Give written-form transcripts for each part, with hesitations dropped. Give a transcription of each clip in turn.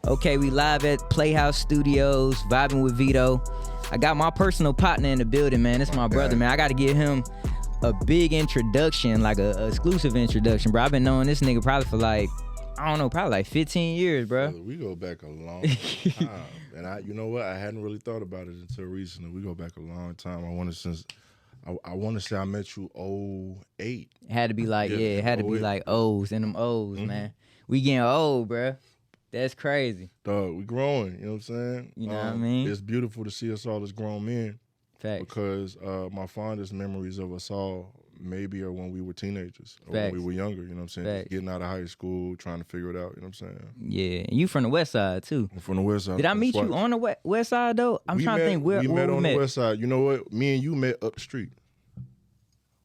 Okay, we live at Playhouse Studios, vibing with Veto. I got my personal partner in the building, man. It's my brother, man. I got to give him a big introduction, like a exclusive introduction, bro. I've been knowing this nigga probably for like, I don't know, probably like 15 years, bro. We go back a long time. And you know what? I hadn't really thought about it until recently. We go back a long time. I want to say I met you 08. It had to be like, it had to be like O's and them O's, man. We getting old, bro. That's crazy. Dog, we growing, you know what I'm saying? You know what I mean? It's beautiful to see us all as grown men. Facts. Because my fondest memories of us all maybe are when we were teenagers or when we were younger, you know what I'm saying? Just getting out of high school, trying to figure it out, you know what I'm saying? Yeah, and you from the west side, too. I'm from the west side. Did I meet you on the west side, though? I'm trying to think where we met. On the west side. You know what? Me and you met up the street.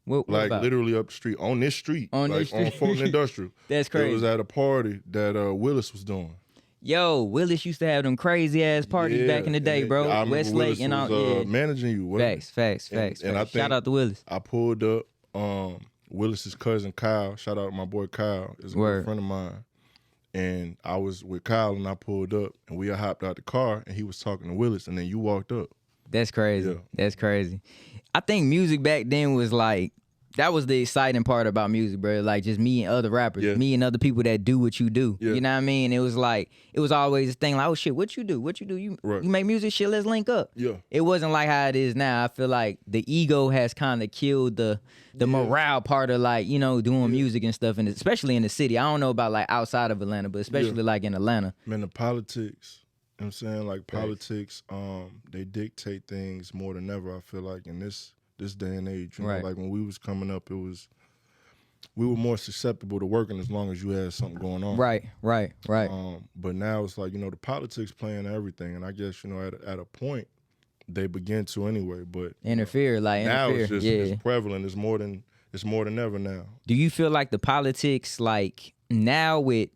What about? Literally up the street. On this street. On this street. On Fulton Industrial. That's crazy. It was at a party that Willis was doing. Yo, Willis used to have them crazy ass parties back in the day, bro. Westlake and all. Yeah, managing you. Facts. And I think shout out to Willis. I pulled up. Willis's cousin Kyle. Shout out to my boy Kyle. Is a good friend of mine. And I was with Kyle and I pulled up and we hopped out the car and he was talking to Willis and then you walked up. That's crazy. Yeah. That's crazy. I think music back then was like, that was the exciting part about music, bro. Like just me and other rappers, me and other people that do what you do. Yeah. You know what I mean? It was like, it was always a thing like, oh shit, what you do? What you do? You make music, shit, let's link up. Yeah. It wasn't like how it is now. I feel like the ego has kind of killed the morale part of like, you know, doing music and stuff, and especially in the city. I don't know about like outside of Atlanta, but especially like in Atlanta. Man, the politics, you know what I'm saying? Like politics, they dictate things more than ever, I feel like, in this day and age. You know, like when we was coming up, we were more susceptible to working as long as you had something going on. Right. But now it's like, you know, the politics playing everything, and I guess, you know, at a point they begin to anyway. But interfere. Now it's just it's prevalent. It's more than ever now. Do you feel like the politics, like now with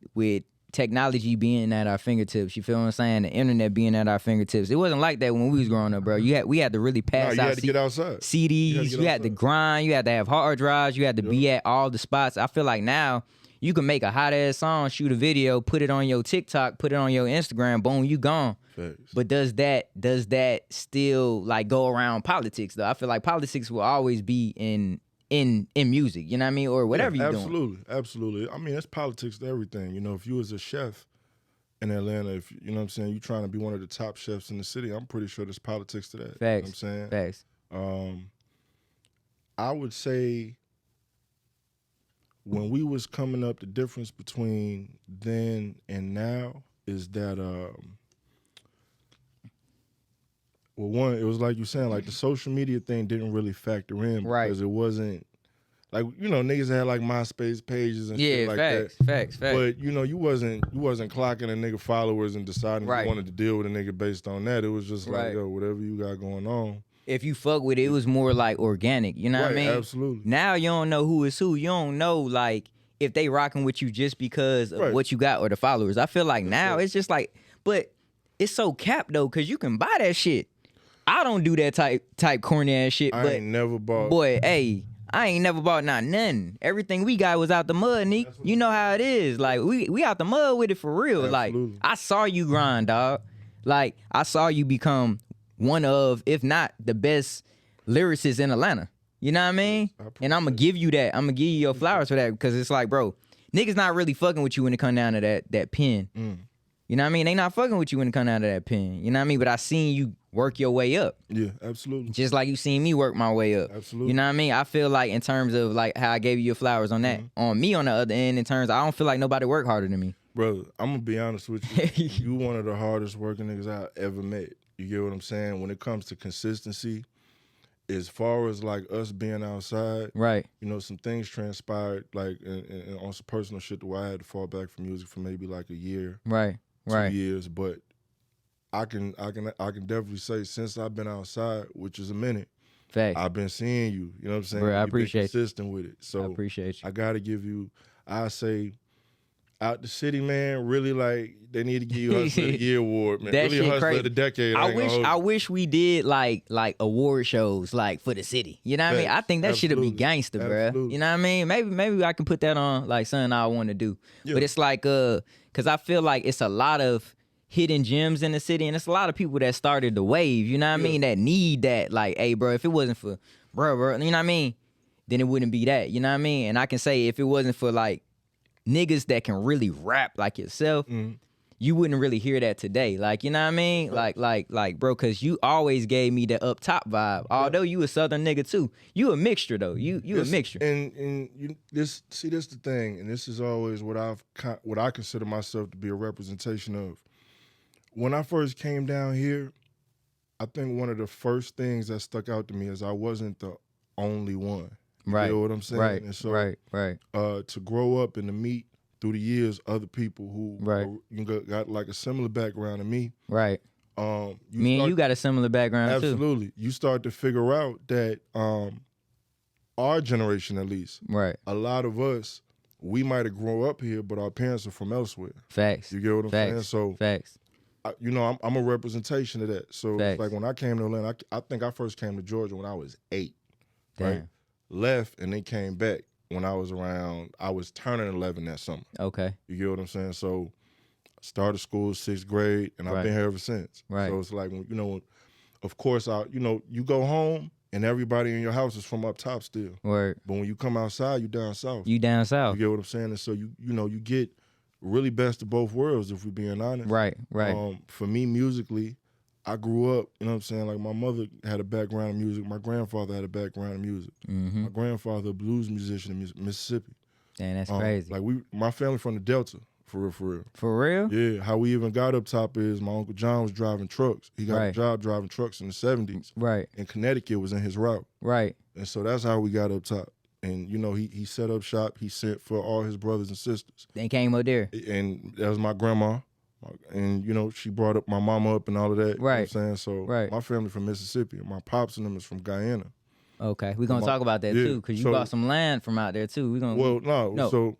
technology being at our fingertips, you feel what I'm saying? The internet being at our fingertips. It wasn't like that when we was growing up, bro. We had to really pass out. You had to get outside. CDs. You had to grind. You had to have hard drives. You had to be at all the spots. I feel like now you can make a hot ass song, shoot a video, put it on your TikTok, put it on your Instagram, boom, you gone. Thanks. But does that still like go around politics though? I feel like politics will always be in music, you know what I mean? Or whatever you're doing. Absolutely. I mean, that's politics to everything. You know, if you was a chef in Atlanta, if you know what I'm saying, you trying to be one of the top chefs in the city, I'm pretty sure there's politics to that. Facts. You know what I'm saying? Facts. I would say when we was coming up, the difference between then and now is that well, one, it was like you saying, like the social media thing didn't really factor in because it wasn't like, you know, niggas had like MySpace pages and shit like that. Facts. But you know, you wasn't clocking a nigga followers and deciding you wanted to deal with a nigga based on that. It was just like, yo, whatever you got going on. If you fuck with it, it was more like organic. You know what I mean? Absolutely. Now you don't know who is who. You don't know like if they rocking with you just because of what you got or the followers. I feel like now it's just like, but it's so capped though, because you can buy that shit. I don't do that type corny ass shit. I ain't never bought. Boy, hey, I ain't never bought nothing. Everything we got was out the mud, Nique. You know how it is. Like we out the mud with it for real. Absolutely. Like I saw you grind, dog. Like I saw you become one of, if not the best lyricists in Atlanta. You know what I mean? And I'm gonna give you that. I'm gonna give you your flowers for that, because it's like, bro, niggas not really fucking with you when it come down to that pen. You know what I mean? They not fucking with you when it come down to that pen. You know what I mean? But I seen you work your way up. Yeah, absolutely. Just like you seen me work my way up. Absolutely. You know what I mean? I feel like in terms of like how I gave you your flowers on that, on me on the other end, in terms, I don't feel like nobody worked harder than me. Brother, I'm gonna be honest with you. You one of the hardest working niggas I ever met. You get what I'm saying? When it comes to consistency, as far as like us being outside, right? You know, some things transpired like and on some personal shit to where I had to fall back from music for maybe like a year, right? 2 years. But I can definitely say since I've been outside, which is a minute, I've been seeing you. You know what I'm saying? Bro, I appreciate you. Consistent with it. So I appreciate you. I gotta give you. I say. Out the city, man, really like they need to give you Hustler of the Year award, man. That really shit Hustler crazy. of the Decade. I wish we did like award shows like for the city. You know what I mean? I think that shit'd be gangster, bro. You know what I mean? Maybe I can put that on like something I want to do. Yeah. But it's like cause I feel like it's a lot of hidden gems in the city, and it's a lot of people that started the wave, you know what I mean, that need that, like, hey, bro, if it wasn't for bro, you know what I mean, then it wouldn't be that, you know what I mean? And I can say if it wasn't for, like, niggas that can really rap like yourself, you wouldn't really hear that today. Like, you know what I mean? Like, bro, because you always gave me the up top vibe. Although you a Southern nigga too. You a mixture though. You a mixture. And this is the thing, and this is always what I consider myself to be a representation of. When I first came down here, I think one of the first things that stuck out to me is I wasn't the only one. Right. You know what I'm saying? Right. And so, right. To grow up and to meet through the years other people who got like a similar background to me. Right. You got a similar background too. Absolutely. You start to figure out that our generation at least, right, a lot of us, we might have grown up here, but our parents are from elsewhere. Facts. You get what I'm saying? So facts. I'm a representation of that. So facts. Like when I came to Atlanta, I think I first came to Georgia when I was 8. Damn. Right? Left and then came back when I was turning 11 that summer. Okay. You get what I'm saying? So started school 6th grade and I've been here ever since. Right. So it's like, of course, you go home and everybody in your house is from up top still. Word. But when you come outside, you down south. You down south. You get what I'm saying? And so you get really best of both worlds, if we're being honest. Right. For me, musically, I grew up, you know what I'm saying? Like my mother had a background in music. My grandfather had a background in music. Mm-hmm. My grandfather, a blues musician in Mississippi. Damn, that's crazy. Like my family from the Delta, for real. For real? Yeah. How we even got up top is my Uncle John was driving trucks. He got a job driving trucks in the 70s. Right. And Connecticut was in his route. Right. And so that's how we got up top. And, he set up shop. He sent for all his brothers and sisters. They came up there. And that was my grandma. And, she brought up my mama up and all of that. Right. You know what I'm saying? So my family from Mississippi. My pops and them is from Guyana. Okay. We're going to talk about that too, because you bought some land from out there too. No. So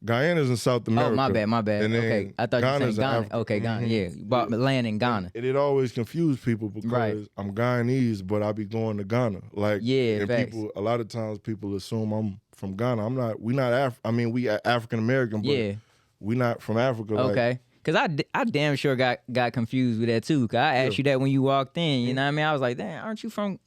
Guyana's in South America. Oh, my bad. And okay. I thought Ghana's you said Ghana. Africa. Okay, Ghana. Yeah. You bought land in Ghana. And it always confused people because I'm Guyanese, but I be going to Ghana. Like, and facts. a lot of times people assume I'm from Ghana. I'm not. We not. We African American, but we not from Africa. Okay. Cause I damn sure got confused with that too. Cause I asked you that when you walked in. You know what I mean? I was like, damn, aren't you from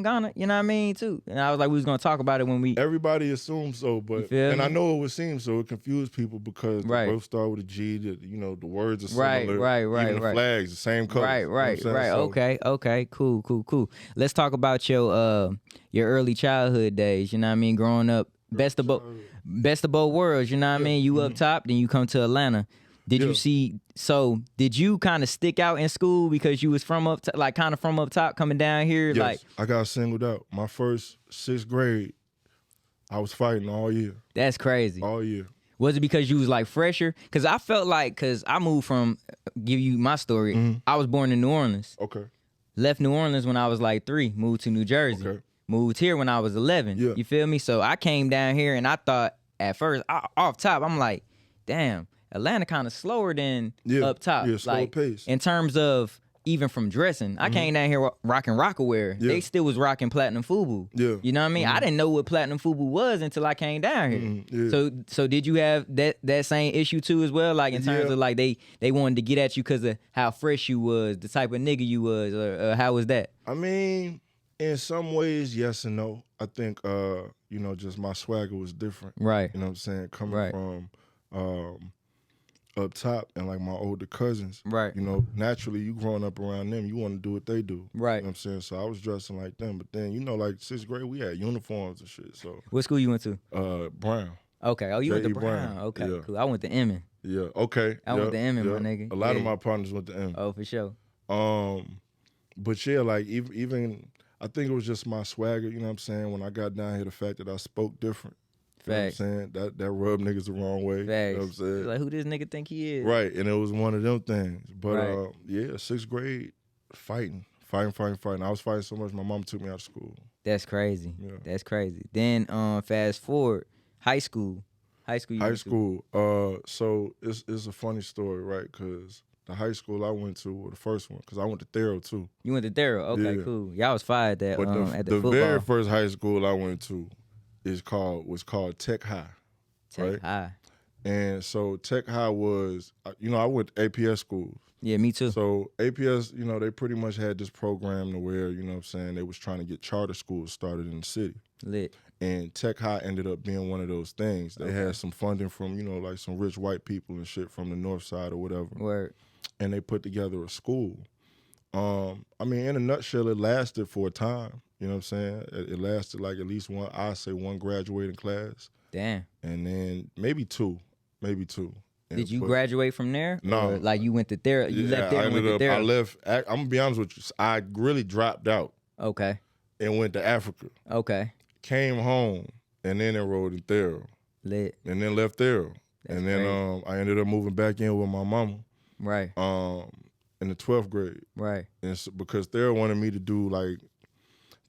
Ghana? You know what I mean too. And I was like, we was gonna talk about it when we. Everybody assumes so, but I know it would seem so. It confused people because they both start with a G. The words are similar. Right. Even the flags, the same color. Right. So, okay. Cool. Let's talk about your early childhood days. You know what I mean? Growing up, best of both worlds. You know what I mean? You up top, then you come to Atlanta. Did you kind of stick out in school because you was from up top coming down here? Yes, like I got singled out. My first 6th grade, I was fighting all year. That's crazy. All year. Was it because you was like fresher? Because I felt like, because I moved from, give you my story, I was born in New Orleans. Okay. Left New Orleans when I was like 3, moved to New Jersey. Okay. Moved here when I was 11. Yeah. You feel me? So I came down here and I thought at first, off top, I'm like, damn. Atlanta kind of slower than up top. Yeah, slower pace. In terms of even from dressing. I came down here rocking Rockaware. Yeah. They still was rocking Platinum Fubu. Yeah. You know what I mean? I didn't know what Platinum Fubu was until I came down here. Yeah. So did you have that same issue too as well? Like in terms of like they wanted to get at you because of how fresh you was, the type of nigga you was, or how was that? I mean, in some ways, yes and no. I think, just my swagger was different. Right. You know what I'm saying? Coming from up top and like my older cousins. Right. Naturally you growing up around them, you want to do what they do. Right. You know what I'm saying? So I was dressing like them. But then, like 6th grade, we had uniforms and shit. So what school you went to? Brown. Okay. Oh, you went to Brown. Okay, cool. I went to Emmett. Yeah, okay. I went to Emmett, my nigga. A lot of my partners went to Emmett. Oh, for sure. But yeah, like even I think it was just my swagger, you know what I'm saying? When I got down here, the fact that I spoke different. Facts. You know what I'm saying? That rubbed niggas the wrong way. Facts. You know what I'm saying? Like, who this nigga think he is? Right, and it was one of them things. But 6th grade, fighting. I was fighting so much, my mom took me out of school. That's crazy. Yeah. That's crazy. Then fast forward, high school. So it's a funny story, right? Because the high school I went to, or the first one, because I went to Thero too. You went to Thero? Okay, cool. Y'all was fired at the football. The very first high school I went to was called Tech High. Tech High. And so Tech High was, I went to APS schools. Yeah, me too. So APS, they pretty much had this program to where, what I'm saying, they was trying to get charter schools started in the city. Lit. And Tech High ended up being one of those things. They had some funding from, like some rich white people and shit from the north side or whatever. Word. And they put together a school. In a nutshell, it lasted for a time. You know what I'm saying? It lasted like at least one graduating class. Damn. And then maybe two. Did you graduate from there? No. Or like you went to therapy? You left there and went to therapy? I left. I'm going to be honest with you. I really dropped out. Okay. And went to Africa. Okay. Came home and then enrolled in Thero. Lit. And then left Thero. That's and then I ended up moving back in with my mama. Right. In the 12th grade. Right. And so, because Thero wanted me to do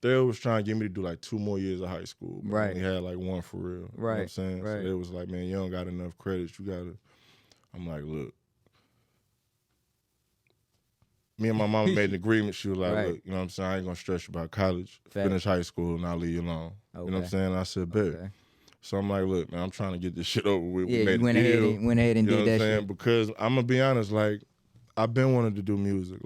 Thero was trying to get me to do 2 more years of high school. But right. I only had 1 for real. Right. You know what I'm saying? Right. So it was like, man, you don't got enough credits. You got to. I'm like, look. Me and my mama made an agreement. She was like, right. look, you know what I'm saying? I ain't going to stress you about college. Fact. Finish high school and I'll leave you alone. Okay. You know what I'm saying? I said, bet. Okay. So I'm like, look, man, I'm trying to get this shit over with. Yeah, we made you went ahead and did that shit. Because I'm going to be honest, I've been wanting to do music.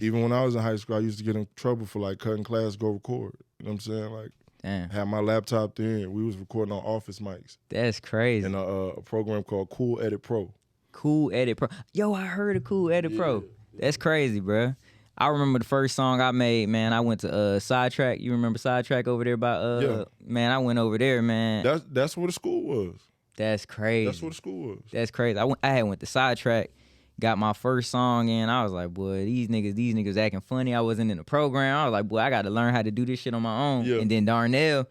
Even when I was in high school, I used to get in trouble for cutting class, go record. You know what I'm saying? Damn. Had my laptop there. We was recording on Office mics. That's crazy. In a program called Cool Edit Pro. Cool Edit Pro. Yo, I heard of Cool Edit Pro. That's crazy, bro. I remember the first song I made, man. I went to Sidetrack. You remember Sidetrack over there by man, I went over there, man. That's where the school was. That's crazy. That's where the school was. That's crazy. I had went to Sidetrack, got my first song in. I was like, boy, these niggas acting funny. I wasn't in the program. I was like, boy, I got to learn how to do this shit on my own. Yeah. And then Darnell,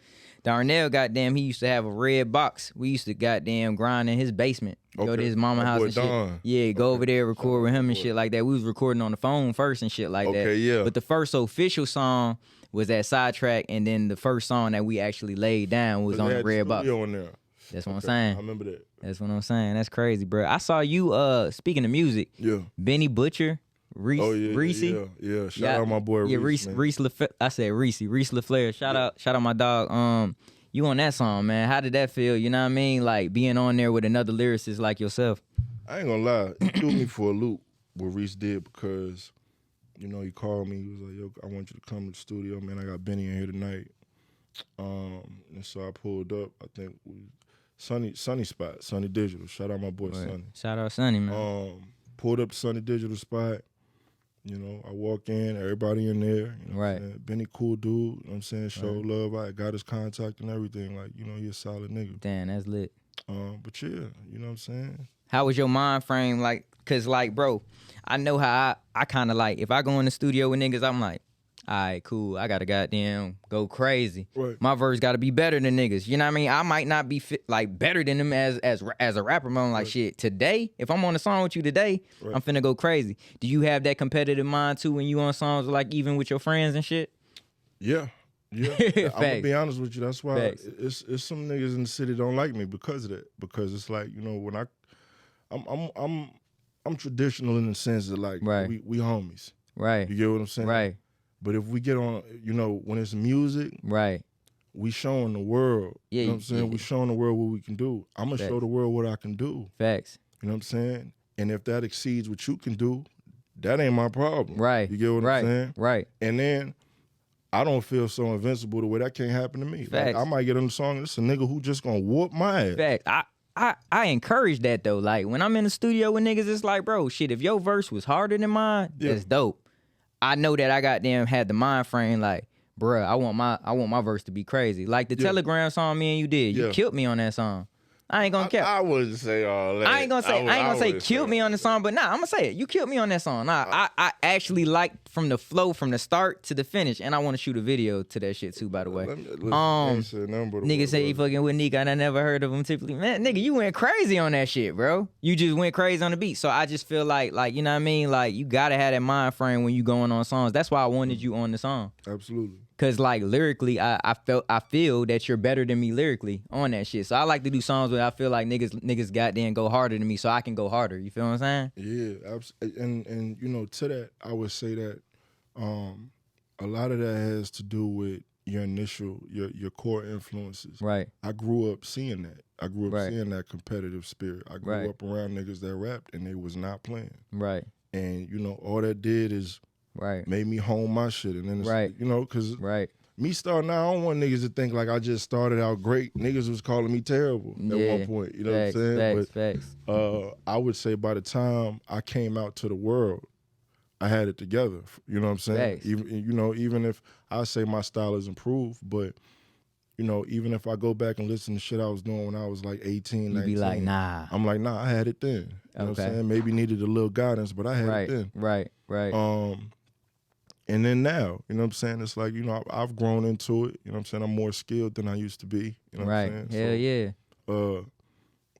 goddamn, he used to have a red box. We used to goddamn grind in his basement. Okay. Go to his mama house and shit. Yeah, go over there, record with him and shit like that. We was recording on the phone first and shit like that. Okay, yeah. But the first official song was that Sidetrack, and then the first song that we actually laid down was on the red box. In there. That's what I'm saying. I remember that. That's what I'm saying. That's crazy, bro. I saw you, speaking of music, Benny Butcher, Reese. Yeah. Shout out my boy Reese. Yeah, Reese LaFleur. I said Reese LaFleur. Shout out my dog. You on that song, man. How did that feel? You know what I mean? Like being on there with another lyricist like yourself. I ain't gonna lie. It threw me for a loop what Reese did because, he called me. He was like, yo, I want you to come to the studio, man. I got Benny in here tonight. And so I pulled up, I think Sunny Spot, Sunny Digital. Shout out my boy Sunny. Shout out Sunny, man. Pulled up to Sunny Digital spot. I walk in, everybody in there. Right. Benny cool dude, you know what I'm saying? Show love. I got his contact and everything. He a solid nigga. Damn, that's lit. But yeah, you know what I'm saying? How was your mind frame? Cause bro, I know how I kind of if I go in the studio with niggas, I'm like, all right, cool. I gotta goddamn go crazy. Right. My verse gotta be better than niggas. You know what I mean? I might not be better than them as a rapper, but I'm like, shit. Today, if I'm on a song with you today, I'm finna go crazy. Do you have that competitive mind too when you on songs even with your friends and shit? Yeah. I'm gonna be honest with you. That's why it's some niggas in the city don't like me because of that. Because it's when I'm traditional in the sense that we homies. Right. You get what I'm saying? Right. But if we get on, when it's music, right, we showing the world. Yeah, you know what I'm saying? We showing the world what we can do. I'm gonna show the world what I can do. Facts. You know what I'm saying? And if that exceeds what you can do, that ain't my problem. Right. You get what I'm saying? Right. And then I don't feel so invincible the way that can't happen to me. Facts. I might get on the song and it's a nigga who just gonna whoop my ass. Facts. I encourage that though. When I'm in the studio with niggas, it's bro, shit, if your verse was harder than mine, that's dope. I know that I goddamn had the mind frame bruh, I want my verse to be crazy. The Telegram song me and you did. You killed me on that song. I ain't gonna cap. I wouldn't say all that. I ain't gonna say killed me on the song, but I'm gonna say it. You killed me on that song. I actually liked from the flow from the start to the finish, and I want to shoot a video to that shit too, by the way. Nigga say he fucking with Nique, and I never heard of him typically. Man, nigga, you went crazy on that shit, bro. You just went crazy on the beat. So I just feel like you know what I mean? You gotta have that mind frame when you going on songs. That's why I wanted you on the song. Absolutely. Cause lyrically, I feel that you're better than me lyrically on that shit. So I like to do songs where I feel like niggas goddamn go harder than me, so I can go harder. You feel what I'm saying? Yeah, and to that, I would say that a lot of that has to do with your initial, your core influences. Right. I grew up seeing that. I grew up Right. seeing that competitive spirit. I grew Right. up around niggas that rapped and they was not playing. Right. And, you know, all that did is Right. made me hone my shit. And then, it's, Right. you know, because Right. me starting out, I don't want niggas to think like I just started out great. Niggas was calling me terrible at one point. You know Facts, what I'm saying? Facts. I would say by the time I came out to the world, I had it together. You know what I'm saying? Facts. Even if I say my style is improved, but you know, even if I go back and listen to shit I was doing when I was like 18, You 19, be like, nah. I'm like, nah, I had it then. You know what I'm saying? Maybe needed a little guidance, but I had it then. Right. And then now, you know what I'm saying? It's like, you know, I've grown into it. You know what I'm saying? I'm more skilled than I used to be. You know what I'm saying? Hell yeah.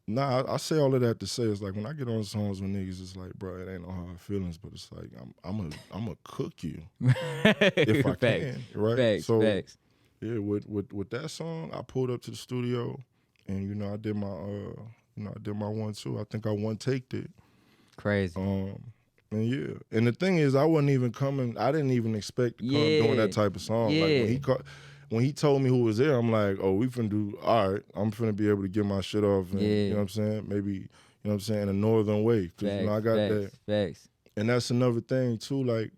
Nah, I say all of that to say it's like when I get on songs with niggas, it's like, bro, it ain't no hard feelings, but it's like I'm a cook you if I can, right? Facts. Yeah, with that song, I pulled up to the studio, and you know I did my 1-2. I think I one-taked it. Crazy. And yeah, and the thing is, I wasn't even coming. I didn't even expect to come doing that type of song. Like when he told me who was there, I'm like, oh, we finna do all right. I'm finna be able to get my shit off. And, you know what I'm saying? Maybe, you know what I'm saying, in a northern way, because you know I got that. Facts. And that's another thing too. Like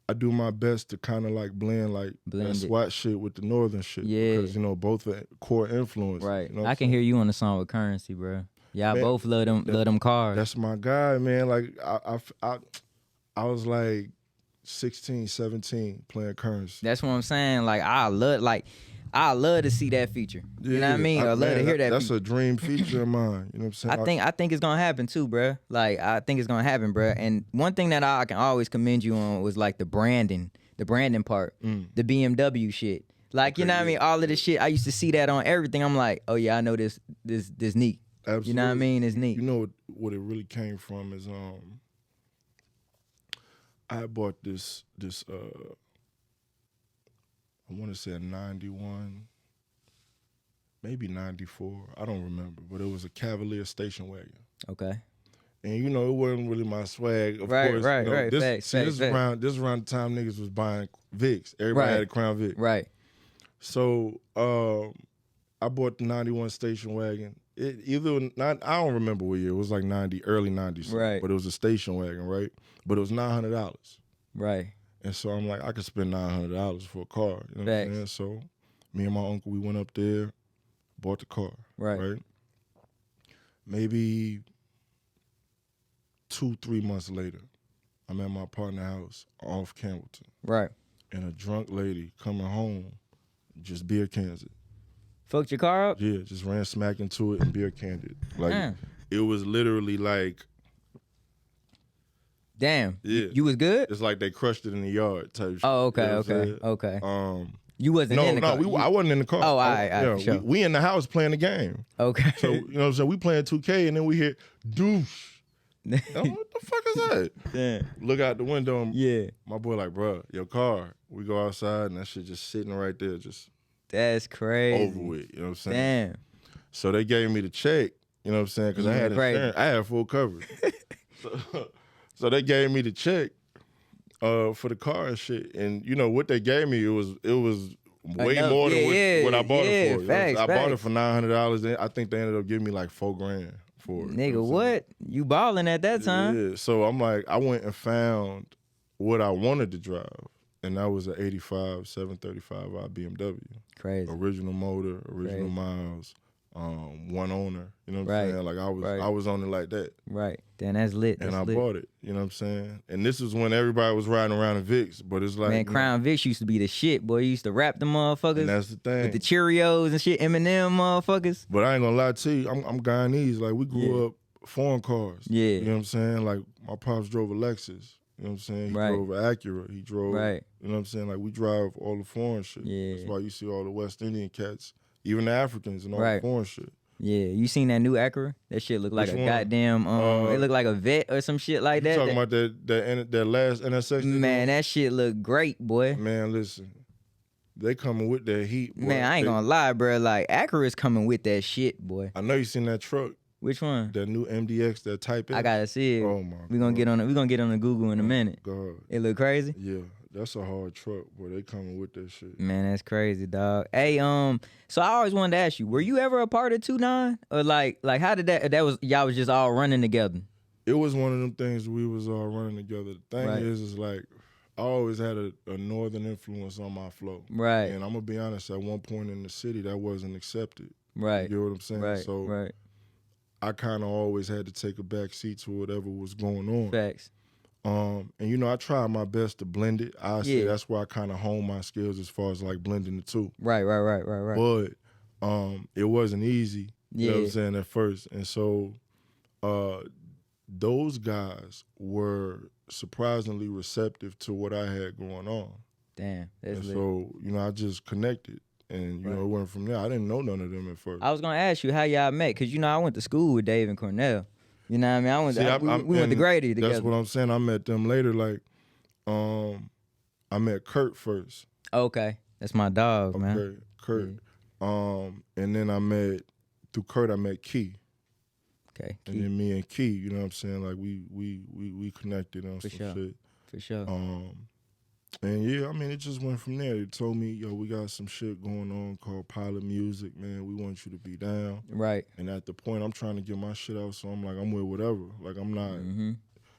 I do my best to kind of like blend that SWAT shit with the northern shit. Yeah. Because, you know, both are core influence. Right. You know I can hear you on the song with Currency, bro. Y'all Man, both love them cars. That's my guy, man. Like I was like 16, 17 playing Currency. That's what I'm saying. Like I love to see that feature. Yeah, you know what I mean? I love to hear that. That's a dream feature of mine. You know what I'm saying? I think it's gonna happen too, bro. Like I think it's gonna happen, bro. And one thing that I can always commend you on was like the branding part, the BMW shit. Like okay, you know what I mean? All of this shit. I used to see that on everything. I'm like, oh yeah, I know this Nique. Absolutely. You know what I mean? It's Nique. You know what it really came from is I bought this I want to say a 91, maybe 94. I don't remember, but it was a Cavalier station wagon. Okay. And you know, it wasn't really my swag. Of right, course, right, you know, right. This is around the time niggas was buying Vics. Everybody had a Crown Vic. Right. So I bought the 91 station wagon. I don't remember what year. It was like early 90s. Right. But it was a station wagon, right? But it was $900. Right. And so I'm like, I could spend $900 for a car. You know what I'm saying? So me and my uncle, we went up there, bought the car. Right. Maybe 2-3 months later, I'm at my partner's house off Campbellton. Right. And a drunk lady coming home, just beer cans it. Fucked your car up? Yeah, just ran smack into it and beer canned it. Like, it was literally like... Damn. Yeah. You was good? It's like they crushed it in the yard type shit. Oh, okay, you know okay. You wasn't in the car? No, I wasn't in the car. Oh, all right, sure. We in the house playing the game. Okay. So, you know what I'm saying? We playing 2K and then we hear, douche. What the fuck is that? Damn. Look out the window and yeah. My boy like, bro, your car. We go outside and that shit just sitting right there, just that's crazy. over with. You know what I'm saying? Damn. So they gave me the check, you know what I'm saying? Because I had insurance. I had full coverage. So they gave me the check for the car and shit. And you know what they gave me, it was way more than what I bought it for. Facts, I bought it for $900. I think they ended up giving me like $4,000 for it. Nigga, what? You balling at that time? Yeah. So I'm like, I went and found what I wanted to drive. And that was an 85 735i BMW. Crazy. Original motor, original miles, one owner. You know what I'm saying? Like I was on it like that. Right. Then that's lit. And I bought it. You know what I'm saying? And this is when everybody was riding around in Vics, but it's like, man, Crown Vics used to be the shit, boy. You used to rap the motherfuckers. And that's the thing. With the Cheerios and shit, Eminem motherfuckers. But I ain't gonna lie to you, I'm Guyanese. Like we grew up foreign cars. Yeah. You know what I'm saying? Like my pops drove a Lexus. You know what I'm saying? He drove an Acura. He drove, you know what I'm saying? Like we drive all the foreign shit. Yeah. That's why you see all the West Indian cats, even the Africans and all the foreign shit. Yeah, you seen that new Acura? That shit look like goddamn. It look like a vet or some shit like that. You talking about that last NSX? Man, that shit look great, boy. Man, listen, they coming with that heat, boy. Man, I ain't gonna lie, bro. Like Acura's coming with that shit, boy. I know you seen that truck. Which one? That new MDX, that Type X. I gotta see it. Oh my. We gonna get on the Google in a minute. God. It look crazy. Yeah, that's a hard truck, boy. They coming with that shit. Man, that's crazy, dog. Hey, so I always wanted to ask you, were you ever a part of 2-9? Or like how did that was y'all was just all running together? It was one of them things we was all running together. The thing Right. is like I always had a northern influence on my flow. Right. And I'm gonna be honest, at one point in the city that wasn't accepted. Right. You get what I'm saying? Right. So right. I kinda always had to take a back seat to whatever was going on. Facts. And you know, I tried my best to blend it. I say that's where I kind of hone my skills as far as like blending the two. Right. But it wasn't easy. You know what I'm saying, at first. And so those guys were surprisingly receptive to what I had going on. Damn, that's lit. So, you know, I just connected. And, you know, it went from there. I didn't know none of them at first. I was gonna ask you how y'all met, because you know I went to school with Dave and Cornell. You know what I mean? We went to Grady together. That's what I'm saying. I met them later. Like, I met Kurt first. Okay, that's my dog, man. Okay, Kurt. Yeah. And then through Kurt, I met Key. Okay, Key. And then me and Key, you know what I'm saying? Like we connected on some shit. For sure. And yeah, I mean, it just went from there. They told me, yo, we got some shit going on called Pilot Music, man. We want you to be down. Right. And at the point, I'm trying to get my shit out, so I'm like, I'm with whatever. Like, I'm not,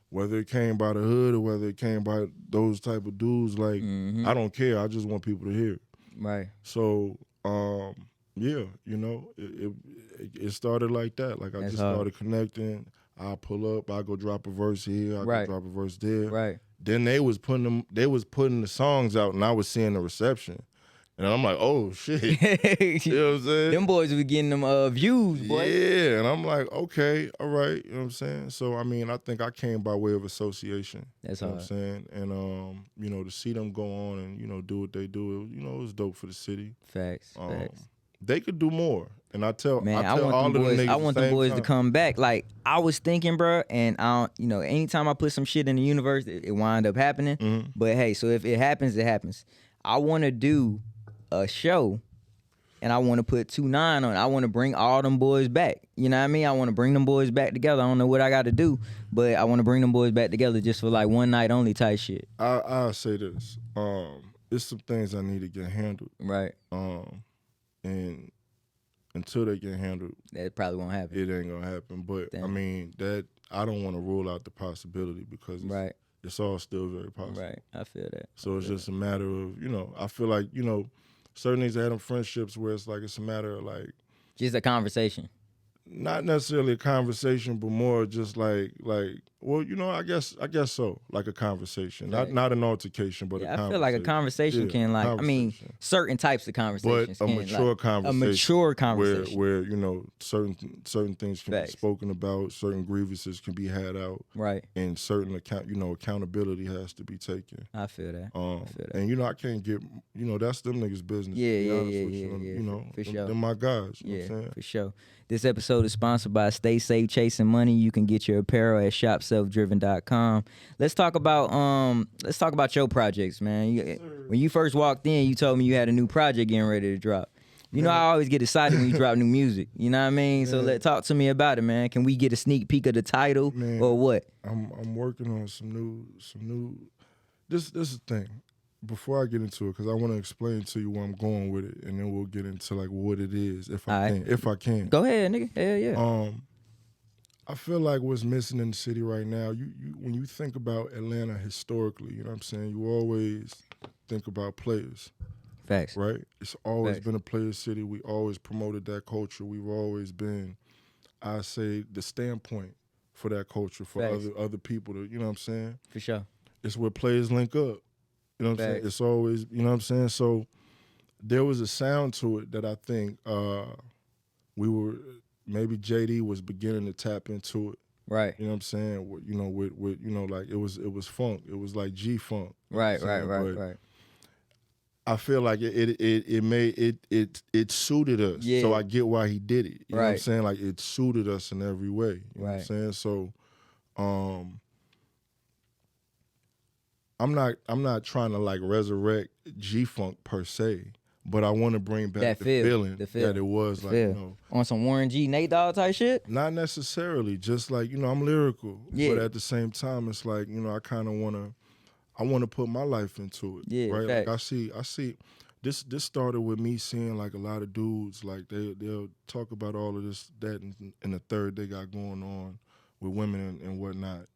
whether it came by the hood or whether it came by those type of dudes, like, I don't care. I just want people to hear it. Right. So, yeah, you know, it started like that. Like, I just started connecting. I pull up, I go drop a verse here, I go drop a verse there. Right. Then they was putting the songs out, and I was seeing the reception, and I'm like, oh shit, you know what I'm saying? Them boys were getting them views, boy. Yeah, and I'm like, okay, all right, you know what I'm saying? So I mean, I think I came by way of association. That's you know what I'm saying? And you know, to see them go on and you know do what they do, you know, it was dope for the city. Facts. They could do more. And I tell all all of them boys, I want them boys to come back. Like I was thinking, bro, and I don't, you know, anytime I put some shit in the universe, it wind up happening. But hey, so if it happens, it happens. I want to do a show, and I want to put 2-9 on it. I want to bring all them boys back. You know what I mean? I want to bring them boys back together. I don't know what I got to do, but I want to bring them boys back together just for like one night only type shit. I'll say this. It's some things I need to get handled. Right. And until they get handled, that probably won't happen. It ain't gonna happen. But I mean, that I don't want to rule out the possibility because it's all still very possible. Right, I feel that. So it's just a matter of, you know, I feel like, you know, certain things I had in friendships where it's like it's a matter of like just a conversation. Not necessarily a conversation, but more just like well, you know, I guess so, like a conversation, not an altercation, but a conversation. I feel like a conversation can I mean, certain types of conversations, but a mature conversation, a mature conversation where you know certain things can be spoken about, certain grievances can be had out, right, and certain accountability has to be taken. I feel that. And you know, I can't get, you know, that's them niggas' business. Yeah. You know, for sure. They're my guys. You know what I'm saying? For sure. This episode is sponsored by Stay Safe Chasing Money. You can get your apparel at shopselfdriven.com. Let's talk about your projects, man. When you first walked in, you told me you had a new project getting ready to drop. You know, I always get excited when you drop new music. You know what I mean? So talk to me about it, man. Can we get a sneak peek of the title or what? I'm working on some new. This is the thing. Before I get into it, because I want to explain to you where I'm going with it, and then we'll get into like what it is, if I can. Go ahead, nigga. Hell yeah. I feel like what's missing in the city right now, you when you think about Atlanta historically, you know what I'm saying, you always think about players. Facts. Right? It's always been a player city. We always promoted that culture. We've always been, I say, the standpoint for that culture, for other people to, you know what I'm saying? For sure. It's where players link up. You know what I'm saying? It's always, you know what I'm saying? So there was a sound to it that I think maybe JD was beginning to tap into it. Right. You know what I'm saying? You know, with you know, like it was funk. It was like G funk. Right. I feel like it suited us. Yeah. So I get why he did it. You know what I'm saying? Like it suited us in every way. You know what I'm saying? So I'm not trying to like resurrect G-Funk per se, but I want to bring back the feeling that it was like, you know. On some Warren G, Nate Dogg type shit? Not necessarily, just like, you know, I'm lyrical. Yeah. But at the same time, it's like, you know, I kind of want to, I want to put my life into it. Yeah, right. facts. Like I see. This started with me seeing like a lot of dudes like they'll talk about all of this that and the third they got going on with women and whatnot.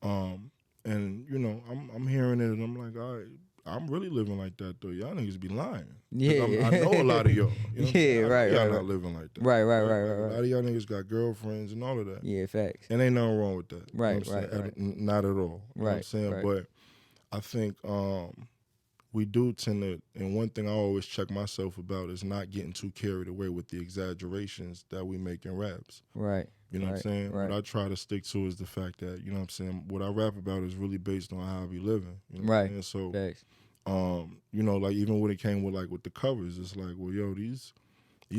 And you know I'm hearing it and I'm like, all right, I'm really living like that though. Y'all niggas be lying. Yeah, I know a lot of y'all. You know what I'm saying? right, y'all right, not right. living like that. Right. A lot of y'all niggas got girlfriends and all of that. Yeah, facts. And ain't nothing wrong with that. Right, You know what I'm right. saying? Not at all. You know what I'm saying? Right. But I think we do tend to, and one thing I always check myself about is not getting too carried away with the exaggerations that we make in raps. Right. You know what I'm saying? Right. What I try to stick to is the fact that, you know what I'm saying, what I rap about is really based on how I be living. You know what I'm saying? So, facts. you know, like even when it came with the covers, it's like, well, yo, these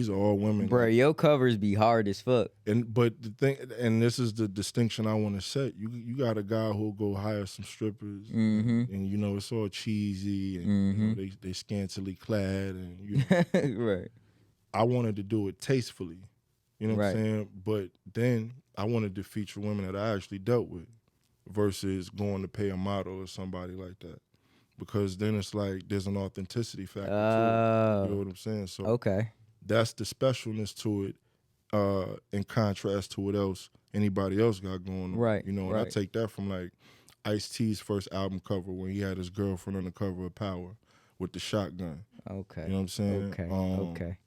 are all women. Bro, like, your covers be hard as fuck. But the thing, and this is the distinction I want to set. You got a guy who'll go hire some strippers, and you know it's all cheesy, and you know, they scantily clad, and you know, right. I wanted to do it tastefully, you know what I'm saying. But then I wanted to feature women that I actually dealt with, versus going to pay a model or somebody like that, because then it's like there's an authenticity factor to it. You know what I'm saying? So okay. That's the specialness to it, in contrast to what else anybody else got going on. Right. You know, and I take that from like Ice-T's first album cover when he had his girlfriend on the cover of Power with the shotgun. Okay. You know what I'm saying? Okay.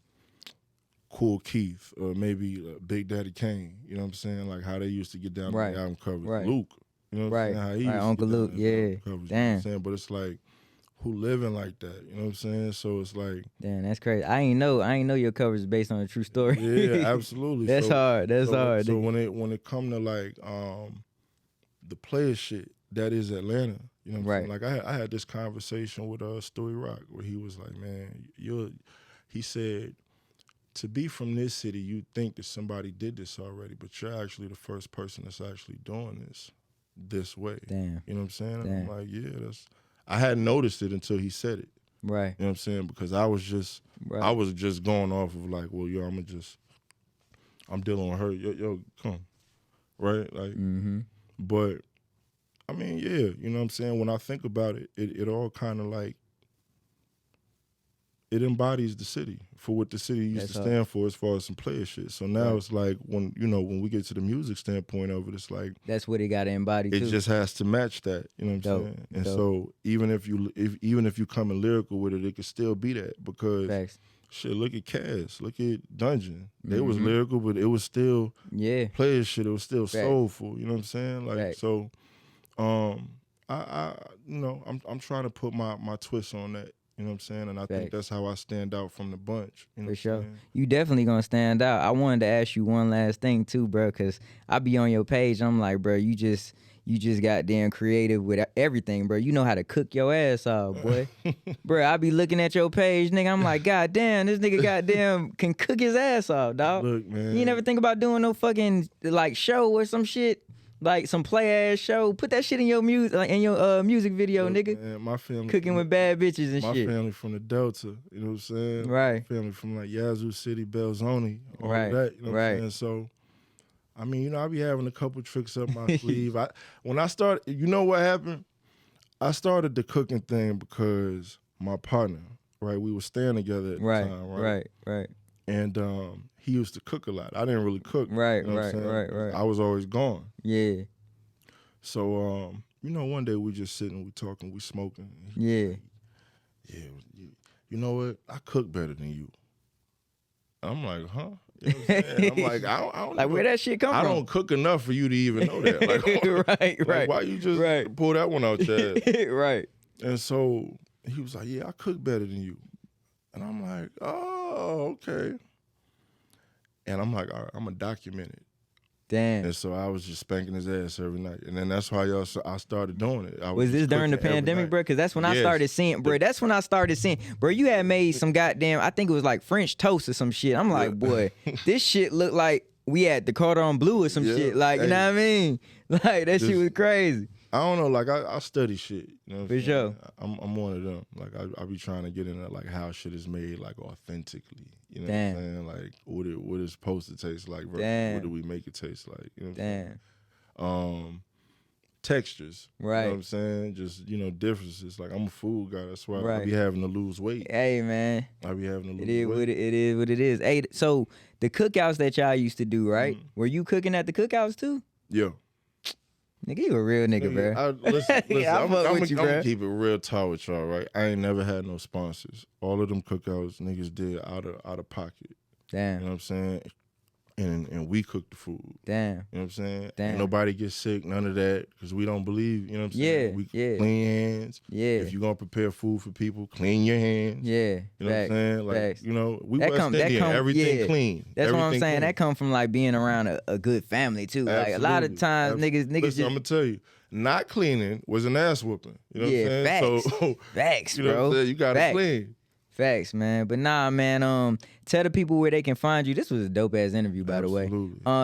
Cool Keith, or maybe Big Daddy Kane. You know what I'm saying? Like how they used to get down on the album covers. Right. Luke. You know what I'm saying? How he used to Uncle get down Luke, on the album covers, you know what I'm saying? But it's like, who living like that? You know what I'm saying? So it's like, damn, that's crazy. I ain't know your covers is based on a true story. Yeah, absolutely. That's hard. That's hard. So when it come to like the player shit that is Atlanta, you know what I'm saying? Like I had this conversation with Stewie Rock where he was like, man, he said, to be from this city, you'd think that somebody did this already, but you're actually the first person that's actually doing this way. Damn. You know what I'm saying? Damn. And I'm like, yeah, I hadn't noticed it until he said it. Right. You know what I'm saying? Because I was just going off of like, well, yo, I'm dealing with her. Yo, come. Right? Like, but, I mean, yeah, you know what I'm saying? When I think about it, it all kind of like, it embodies the city for what the city used to stand for as far as some player shit. So now it's like when we get to the music standpoint of it, it's like that's what it got to embody too. It just has to match that, you know what I'm saying? And so even if you come in lyrical with it could still be that, because shit, look at Cass, look at Dungeon. They was lyrical, but it was still player shit. It was still soulful, you know what I'm saying? Like so, I you know I'm trying to put my twist on that. You know what I'm saying? And I think that's how I stand out from the bunch. You know For sure. You definitely gonna stand out. I wanted to ask you one last thing too, bro, because I be on your page. I'm like, bro, you just got damn creative with everything, bro. You know how to cook your ass off, boy. Bro, I be looking at your page, nigga. I'm like, God damn, this nigga goddamn can cook his ass off, dog. Look, man. You ain't never think about doing no fucking like show or some shit? Like some play ass show, put that shit in your music, like in your music video, nigga. Man, my family cooking with bad bitches and shit. My family from the Delta, you know what I'm saying? Right. My family from like Yazoo City, Belzoni, all right. of that, you know what I'm saying? So, I mean, you know, I be having a couple tricks up my sleeve. When I started, you know what happened? I started the cooking thing because my partner, right? We were staying together at the time, right? Right. And he used to cook a lot. I didn't really cook. Right. You know Right. I was always gone. Yeah. So, you know, one day we just sitting, we talking, we smoking. Yeah. Yeah, you know what? I cook better than you. I'm like, huh? You know what I'm saying? I'm like, I don't like, where that shit come from? I don't cook enough for you to even know that. Like, right. Why you just pull that one out your ass? Right. And so he was like, yeah, I cook better than you. And I'm like, oh, okay. And I'm like, all right, I'm going to document it. Damn. And so I was just spanking his ass every night. And then that's why I started doing it. Was this during the pandemic, bro? Because that's when I started seeing, bro. That's when I started seeing, bro, you had made some goddamn, I think it was like French toast or some shit. I'm like, boy, this shit looked like we had the Cordon Bleu or some shit. Like, you know what I mean? Like, that shit was crazy. I don't know, like I study shit. You know what For sure. I'm one of them. Like I be trying to get into like how shit is made like authentically. You know Damn. what I'm saying? Like what it's supposed to taste like versus what do we make it taste like? You know what I'm saying? textures. Right. You know what I'm saying? Just, differences. Like, I'm a food guy. That's why Right. I be having to lose weight. Hey, man. I be having to lose weight. It is what it is. Hey, so the cookouts that y'all used to do, right? Were you cooking at the cookouts too? Yeah. Nigga, you a real nigga, bro. Listen, I'm gonna keep it real tall with y'all, right? I ain't never had no sponsors. All of them cookouts niggas did out of pocket. Damn. You know what I'm saying? And we cook the food. Damn. You know what I'm saying? Damn. Ain't nobody get sick, none of that, because we don't believe, you know what I'm saying? We clean hands. Yeah. If you're going to prepare food for people, clean your hands. Yeah. You know what I'm saying? Like, Facts. We West Indian, everything clean. That's everything what I'm saying. Clean. That come from, like, being around a good family, too. Absolutely. Like, a lot of times, niggas Listen, just... I'm going to tell you, not cleaning was an ass whooping. You know what I'm saying? Facts. So, Facts, you know bro. what I'm saying? You got to clean. Facts, man. But nah, man, tell the people where they can find you. This was a dope-ass interview, by the way.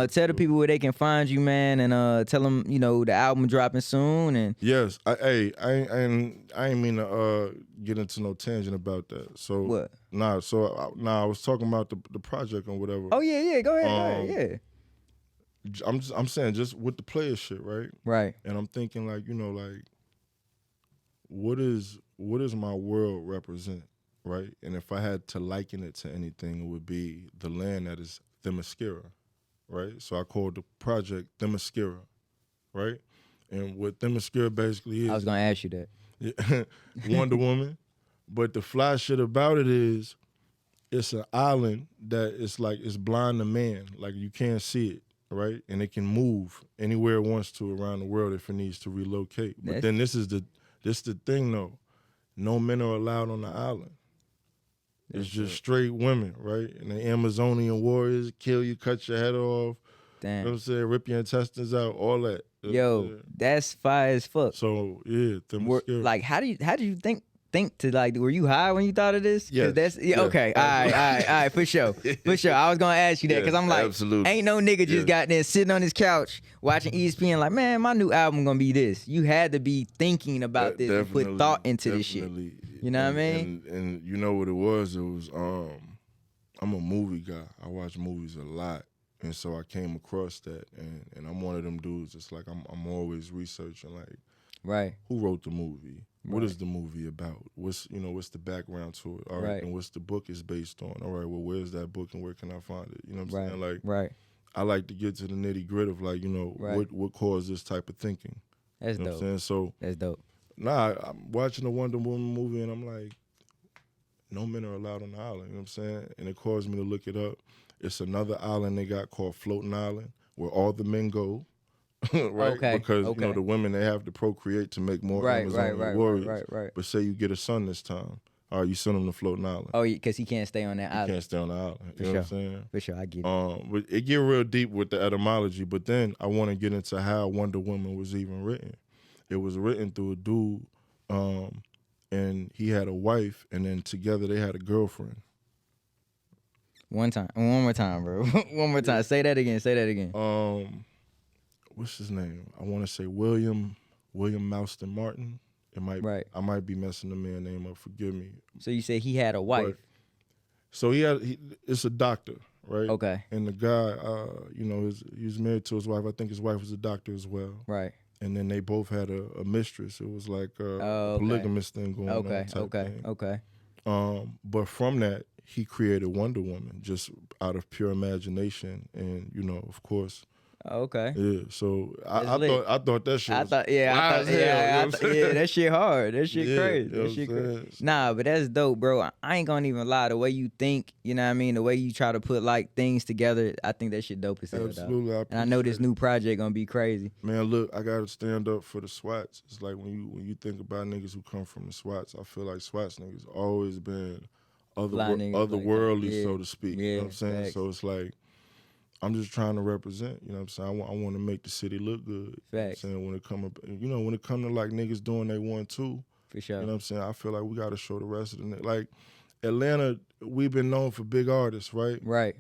Tell the people where they can find you, man, and tell them, the album dropping soon. And yes. I ain't mean to get into no tangent about that. So what? Nah, I was talking about the project and whatever. Oh, yeah, go ahead, yeah. I'm saying just with the player shit, right? Right. And I'm thinking like, what is my world represent? Right, and if I had to liken it to anything, it would be the land that is Themyscira, right? So I called the project Themyscira, right? And what Themyscira basically is, I was gonna ask you that. Wonder Woman, but the fly shit about it is, it's an island that it's blind to man, like you can't see it, right? And it can move anywhere it wants to around the world if it needs to relocate. But then this is the thing though, no men are allowed on the island. It's just straight women, right? And the Amazonian warriors kill you, cut your head off. Damn. You know what I'm saying? Rip your intestines out, all that. Yo, that's fire as fuck. So yeah, like how do you think to, like, were you high when you thought of this? Yeah. Okay. All right, for sure. I was gonna ask you that because I'm like, absolutely. Ain't no nigga just got there sitting on his couch watching ESPN like, man, my new album gonna be this. You had to be thinking about this and put thought into this shit. You know what I mean? And you know what it was? It was I'm a movie guy. I watch movies a lot. And so I came across that, and I'm one of them dudes. It's like I'm always researching, like, right, who wrote the movie? What is the movie about? What's the background to it? All right, and what's the book is based on? All right, well, where's that book and where can I find it? You know what I'm saying? Like, right. I like to get to the nitty gritty of, like, what caused this type of thinking. That's dope. What I'm saying? So that's dope. Nah, I'm watching the Wonder Woman movie and I'm like, no men are allowed on the island. You know what I'm saying? And it caused me to look it up. It's another island they got called Floating Island, where all the men go, right? Okay. Because the women, they have to procreate to make more Amazonian warriors. Right. But say you get a son this time, all right, you send him to Floating Island. Oh, because he can't stay on that island. He can't stay on the island. You know what I'm saying? For sure, I get it. But it get real deep with the etymology. But then I want to get into how Wonder Woman was even written. It was written through a dude, and he had a wife, and then together they had a girlfriend. One more time, bro. One more time. Say that again. What's his name? I want to say William Mouston Martin. It might. Right. I might be messing the man's name up. Forgive me. So you say he had a wife. So it's a doctor, right? Okay. And the guy, he was married to his wife. I think his wife was a doctor as well. Right. And then they both had a mistress. It was like a polygamous thing going on. Okay. But from that, he created Wonder Woman just out of pure imagination, and of course. Okay. Yeah. So I thought that shit. That shit hard. That shit crazy. That shit crazy. Nah, but that's dope, bro. I ain't gonna even lie. The way you think, you know what I mean? The way you try to put, like, things together, I think that shit dope as hell. Absolutely. And I know this new project gonna be crazy. Man, look, I gotta stand up for the SWATs. It's like when you think about niggas who come from the SWATs, I feel like SWATs niggas always been otherworldly, so to speak. Yeah, you know what I'm saying? Facts. So it's like, I'm just trying to represent, you know what I'm saying? I want to make the city look good. Facts. You know what I'm saying? When it come to, like, niggas doing they 1-2, for sure. You know what I'm saying? I feel like we got to show the rest of the like, Atlanta, we've been known for big artists, right? Right.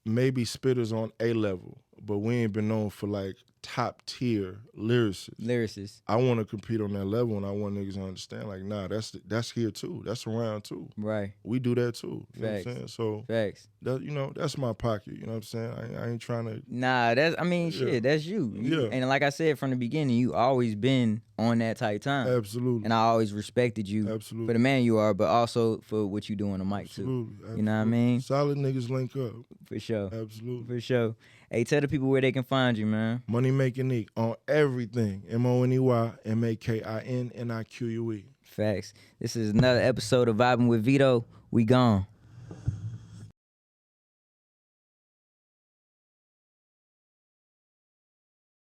Maybe spitters on A level, but we ain't been known for, like, top tier lyricists. I want to compete on that level, and I want niggas to understand, like, nah, that's here too. That's around too. Right. We do that too. You Facts. know what I'm saying? So Facts. That, that's my pocket. You know what I'm saying? I ain't trying to. Nah, shit, that's you. Yeah. And like I said from the beginning, you always been on that type time. Absolutely. And I always respected you. Absolutely. For the man you are, but also for what you do on the mic too. Absolutely. You know what I mean? Solid niggas link up. For sure. Absolutely. For sure. Hey, tell the people where they can find you, man. Makin Nique on everything. MONEY MAKINNIQUE. Facts. This is another episode of Vibing with Veto. We gone.